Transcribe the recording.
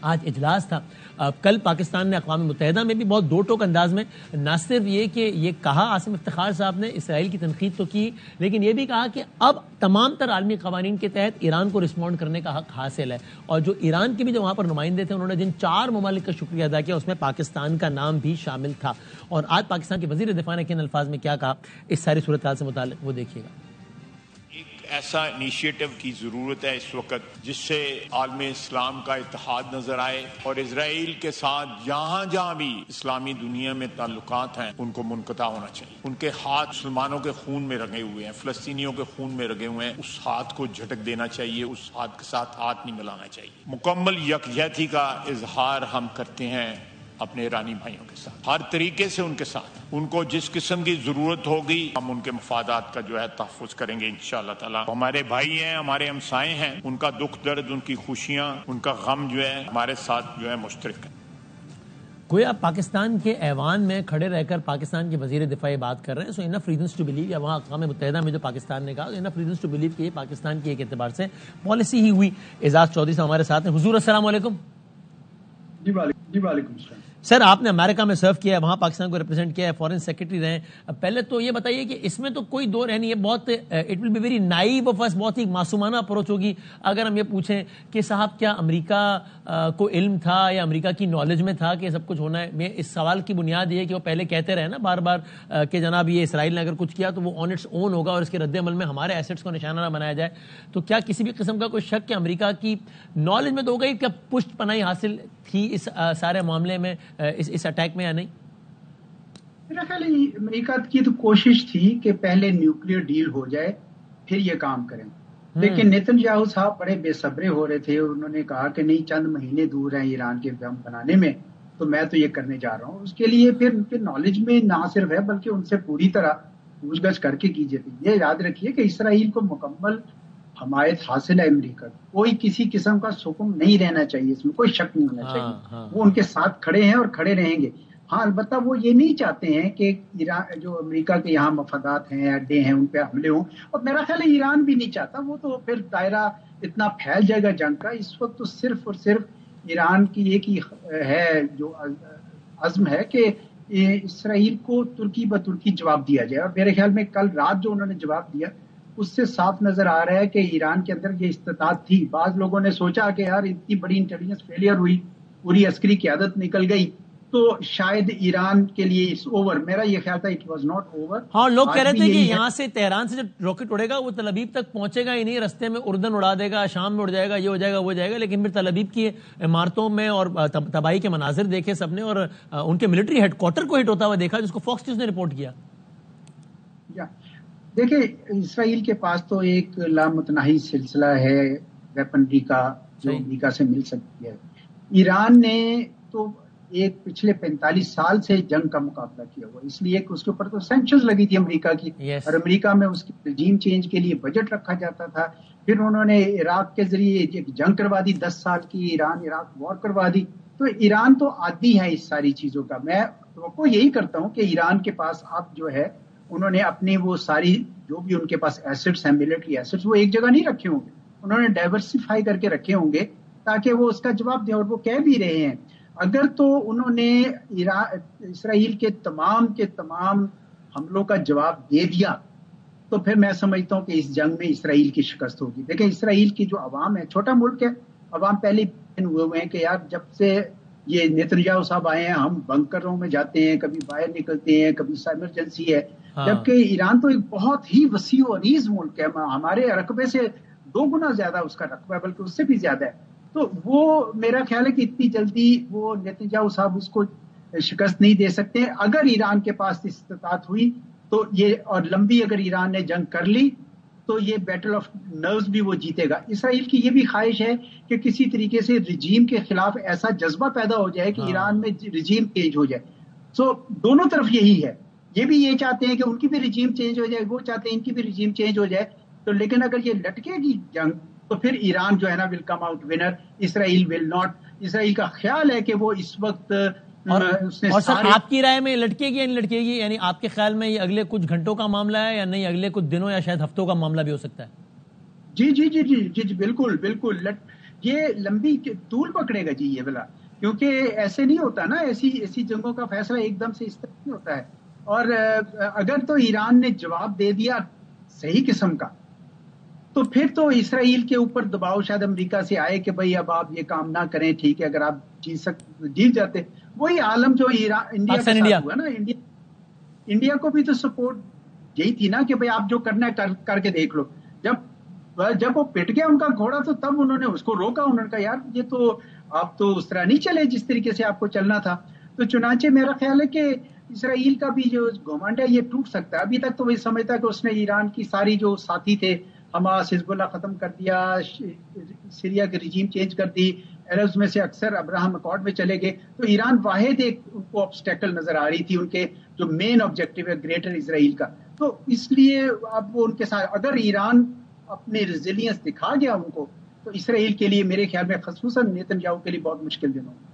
آج اجلاس تھا. کل پاکستان نے اقوام متحدہ میں بھی بہت دو ٹوک انداز میں نہ صرف یہ کہ یہ کہا عاصم افتخار صاحب نے اسرائیل کی تنقید تو کی، لیکن یہ بھی کہا کہ اب تمام تر عالمی قوانین کے تحت ایران کو رسپونڈ کرنے کا حق حاصل ہے. اور جو ایران کے بھی جو وہاں پر نمائندے تھے انہوں نے جن 4 ممالک کا شکریہ ادا کیا اس میں پاکستان کا نام بھی شامل تھا. اور آج پاکستان کے وزیر دفاع نے کن الفاظ میں کیا کہا اس ساری صورتحال سے متعلق وہ دیکھیے گا. ایسا انیشیٹو کی ضرورت ہے اس وقت جس سے عالم اسلام کا اتحاد نظر آئے اور اسرائیل کے ساتھ جہاں جہاں بھی اسلامی دنیا میں تعلقات ہیں ان کو منقطع ہونا چاہیے. ان کے ہاتھ مسلمانوں کے خون میں رنگے ہوئے ہیں، فلسطینیوں کے خون میں رنگے ہوئے ہیں. اس ہاتھ کو جھٹک دینا چاہیے، اس ہاتھ کے ساتھ ہاتھ نہیں ملانا چاہیے. مکمل یکجہتی کا اظہار ہم کرتے ہیں اپنے ایرانی بھائیوں کے ساتھ، ہر طریقے سے ان کے ساتھ. ان کو جس قسم کی ضرورت ہوگی ہم ان کے مفادات کا جو ہے تحفظ کریں گے انشاءاللہ تعالی. ہمارے بھائی ہیں، ہمارے ہمسائے ہیں، ان کا دکھ درد، ان کی خوشیاں، ان کا غم جو ہے ہمارے ساتھ جو ہے مشترک ہے. گویا پاکستان کے ایوان میں کھڑے رہ کر پاکستان کے وزیر دفاع یہ بات کر رہے ہیں. سو انف ریزنس ٹو بلیو، یا وہاں اقوام متحدہ میں جو پاکستان نے کہا انف ریزنس ٹو بلیو کہ یہ پاکستان کی ایک اعتبار سے پالیسی ہی ہوئی. اعزاز چودھری صاحب ہمارے ساتھ ہیں. حضور السلام علیکم. جی وعلیکم السلام. سر آپ نے امریکہ میں سرو کیا ہے، وہاں پاکستان کو ریپرزینٹ کیا ہے، فارن سیکرٹری رہے. پہلے تو یہ بتائیے کہ اس میں تو کوئی دو رہ نہیں ہے، بہت it will be very naive of us, بہت ہی معصومانہ اپروچ ہوگی اگر ہم یہ پوچھیں کہ صاحب کیا امریکہ کو علم تھا یا امریکہ کی نالج میں تھا کہ سب کچھ ہونا ہے. میں اس سوال کی بنیاد یہ ہے کہ وہ پہلے کہتے رہے نا بار بار کہ جناب یہ اسرائیل نے اگر کچھ کیا تو وہ آن اٹس اون ہوگا اور اس کے رد عمل میں ہمارے ایسٹس کو نشانہ نہ بنایا جائے. تو کیا کسی بھی قسم کا کوئی شک کہ امریکہ کی نالج میں تو ہو گئی، کیا پشت پناہی حاصل تھی اس سارے معاملے میں، اس اٹیک میں یا نہیں؟ میرا خیال ہے امریکہ کی تو کوشش تھی کہ پہلے نیوکلیر ڈیل ہو جائے پھر یہ کام کریں، لیکن نیتن یاہو صاحب بڑے بے صبرے ہو رہے تھے. انہوں نے کہا کہ نہیں، چند مہینے دور ہیں ایران کے بم بنانے میں، تو میں تو یہ کرنے جا رہا ہوں. اس کے لیے پھر ان کے نالج میں نہ صرف ہے بلکہ ان سے پوری طرح پوچھ گچھ کر کے کیجیے. یہ یاد رکھیے کہ اسرائیل کو مکمل حمایت حاصل ہے امریکہ، کوئی کسی قسم کا سکون نہیں رہنا چاہیے، اس میں کوئی شک نہیں ہونا چاہیے. وہ ان کے ساتھ کھڑے ہیں اور کھڑے رہیں گے. ہاں البتہ وہ یہ نہیں چاہتے ہیں کہ ایران جو امریکہ کے یہاں مفادات ہیں، اڈے ہیں، ان پہ حملے ہوں. اور میرا خیال ہے ایران بھی نہیں چاہتا. وہ تو پھر دائرہ اتنا پھیل جائے گا جنگ کا. اس وقت تو صرف اور صرف ایران کی ایک ہی ہے جو عزم ہے کہ اسرائیل کو ترکی بترکی جواب دیا جائے. اور میرے خیال میں کل رات جو انہوں نے جواب دیا اس سے صاف نظر آ رہا ہے کہ ایران کے اندر یہ استطاعت تھی. بعض لوگوں نے سوچا کہ یار اتنی بڑی انٹیلیجنس فیلئر ہوئی، پوری عسکری قیادت نکل گئی تو شاید ایران کے لیے اٹس اوور. میرا یہ خیال تھا اٹ واز ناٹ اوور. ہاں لوگ کہہ رہے تھے کہ یہاں سے تہران سے جب راکٹ اڑے گا وہ تل ابیب تک پہنچے گا ہی نہیں، رستے میں اردن اڑا دے گا، شام میں اڑ جائے گا، یہ ہو جائے گا وہ جائے گا. لیکن پھر تل ابیب کی عمارتوں میں اور تباہی کے مناظر دیکھے سب نے، اور ان کے ملٹری ہیڈ کوارٹر کو ہٹ ہوتا ہوا دیکھا جس کو فاکس نیوز نے رپورٹ کیا. دیکھیں اسرائیل کے پاس تو ایک لامتناہی سلسلہ ہے ویپنری کا جو امریکہ سے مل سکتی ہے. ایران نے تو ایک پچھلے 45 سال سے جنگ کا مقابلہ کیا ہوا، اس لیے کہ اس کے اوپر تو سینکشنز لگی تھی امریکہ کی. اور امریکہ میں اس کی رجیم چینج کے لیے بجٹ رکھا جاتا تھا. پھر انہوں نے عراق کے ذریعے ایک جنگ کروا دی، 10 سال کی ایران عراق وار کروا دی. تو ایران تو عادی ہے اس ساری چیزوں کا. میں توقع یہی کرتا ہوں کہ ایران کے پاس اب جو ہے انہوں نے اپنی وہ ساری جو بھی ان کے پاس ایسٹس ہیں، ملٹری ایسٹس، وہ ایک جگہ نہیں رکھے ہوں گے. انہوں نے ڈائیورسفائی کر کے رکھے ہوں گے تاکہ وہ اس کا جواب دیں. اور وہ کہہ بھی رہے ہیں اگر تو انہوں نے اسرائیل کے تمام حملوں کا جواب دے دیا تو پھر میں سمجھتا ہوں کہ اس جنگ میں اسرائیل کی شکست ہوگی. دیکھیں اسرائیل کی جو عوام ہے، چھوٹا ملک ہے، عوام پہلے ہوئے ہیں کہ یار جب سے یہ نیتن یاہو صاحب آئے ہیں ہم بنکروں میں جاتے ہیں، کبھی باہر نکلتے ہیں، کبھی ایمرجنسی ہے. جبکہ ایران تو ایک بہت ہی وسیع و عریض ملک ہے، ہمارے رقبے سے 2 گنا زیادہ اس کا رقبہ ہے، بلکہ اس سے بھی زیادہ ہے. تو وہ میرا خیال ہے کہ اتنی جلدی وہ نیتن یاہو صاحب اس کو شکست نہیں دے سکتے. اگر ایران کے پاس استطاعت ہوئی تو یہ، اور لمبی اگر ایران نے جنگ کر لی تو یہ بیٹل آف نروز بھی وہ جیتے گا. اسرائیل کی یہ بھی خواہش ہے کہ کسی طریقے سے رجیم کے خلاف ایسا جذبہ پیدا ہو جائے کہ ایران میں رجیم چینج ہو جائے. سو دونوں طرف یہی ہے، یہ بھی یہ چاہتے ہیں کہ ان کی بھی رجیم چینج ہو جائے، وہ چاہتے ہیں ان کی بھی رجیم چینج ہو جائے. تو لیکن اگر یہ لٹکے گی جنگ تو پھر ایران جو ہے نا will come out winner, Israel will not. Israel کا خیال ہے کہ وہ اس وقت اور سر آپ کی رائے میں لٹکے گی یا نہیں لٹکے گی؟ یعنی آپ کے خیال میں یہ اگلے کچھ گھنٹوں کا معاملہ ہے یا نہیں، اگلے کچھ دنوں یا شاید ہفتوں کا معاملہ بھی ہو سکتا ہے؟ جی بالکل. یہ لمبی طول پکڑے گا جی یہ والا، کیونکہ ایسے نہیں ہوتا نا، ایسی جنگوں کا فیصلہ ایک دم سے اس طرح نہیں ہوتا ہے. اور اگر تو ایران نے جواب دے دیا صحیح قسم کا تو پھر تو اسرائیل کے اوپر دباؤ شاید امریکہ سے آئے کہ بھئی اب آپ یہ کام نہ کریں، ٹھیک ہے اگر آپ جیت جاتے. وہی عالم جو انڈیا کے ساتھ ہوا نا، انڈیا کو بھی تو سپورٹ یہی تھی نا کہ بھئی آپ جو کرنا ہے کر کے دیکھ لو. جب وہ پٹ گیا ان کا گھوڑا تو تب انہوں نے اس کو روکا، انہوں نے کہا یار یہ تو آپ تو اس طرح نہیں چلے جس طریقے سے آپ کو چلنا تھا. تو چنانچہ میرا خیال ہے کہ اسرائیل کا بھی جو گھمنڈ ہے یہ ٹوٹ سکتا ہے. ابھی تک تو وہی سمجھتا کہ اس نے ایران کی ساری جو ساتھی تھے حماس حزب اللہ ختم کر دیا، سیریا کے رجیم چینج کر دی، عربز میں سے اکثر ابراہم اکارڈ میں چلے گئے. تو ایران واحد ایک ان کو آبسٹیکل نظر آ رہی تھی ان کے جو مین آبجیکٹو ہے گریٹر اسرائیل کا. تو اس لیے اب وہ ان کے ساتھ اگر ایران اپنی ریزیلینس دکھا گیا ان کو، تو اسرائیل کے لیے میرے خیال میں خصوصاً نیتن یاہو کے لیے بہت مشکل دن ہوگا.